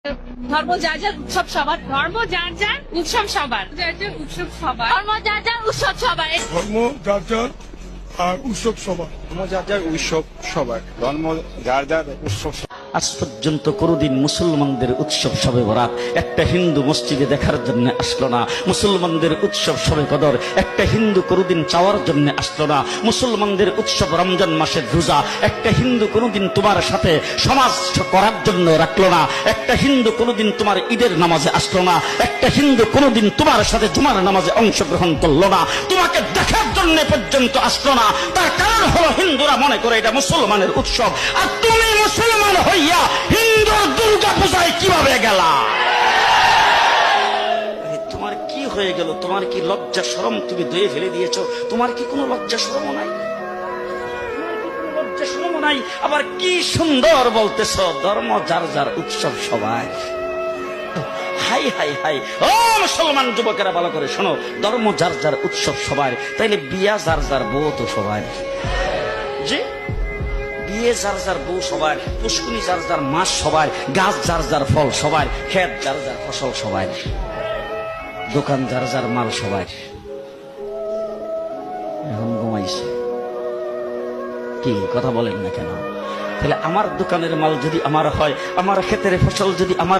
ধর্ম যার যার উৎসব সবার, ধর্ম যার যার উৎসব সবার, যার যার উৎসব সবার, ধর্ম যার যার উৎসব সবার। ধর্ম যার যার আর উৎসব সবার। ধর্ম যার যার উৎসব সবার, ধর্ম যার যার উৎসব। আজ পর্যন্ত কোনদিন মুসলমানদের উৎসব শবে বরাত একটা হিন্দু মসজিদে দেখার জন্য আসলো না। মুসলমানদের উৎসব শবে কদর একটা হিন্দু কোনদিন চাওয়ার জন্য আসলো না। মুসলমানদের উৎসব রমজান মাসের রোজা একটা হিন্দু কোনদিন তোমার সাথে সমাজ করার জন্য রাখলো না। একটা হিন্দু কোনদিন তোমার ঈদের নামাজে আসলো না। একটা হিন্দু কোনদিন তোমার সাথে জুমার নামাজে অংশগ্রহণ করলো না। তোমাকে দেখার জন্য পর্যন্ত আসলো না। তার কারণ হলো হিন্দুরা মনে করে এটা মুসলমানের উৎসব, আর তুমি মুসলমান হইয়া হিন্দুর দুর্গা পূজায় কিভাবে গেলা? তোমার কি হয়ে গেল? তোমার কি লজ্জা শরম তুমি ধুয়ে ফেলে দিয়েছো? তোমার কি কোনো লজ্জা শরম নাই? লজ্জা শরম নাই? আবার কি সুন্দর বলতেছ, ধর্ম যার যার উৎসব সবাই। হাই হাই হাই, ও মুসলমান যুবকেরা ভালো করে শোনো, ধর্ম যার যার উৎসব সবার, তাইলে বিয়া যার যার বউ তো সবার। জি, বিয়ে যার যার বউ সবার, পুষ্কুনি যার যার মাস সবার, গাছ যার যার ফল সবার, ক্ষেত যার যার ফসল সবার, দোকান যার যার মাল সবার। এখন ঘুমাইছে কি কথা বলেন না কেন? তাহলে আমার দোকানের মাল যদি আমার হয়, আমার ক্ষেতের ফসল যদি আমার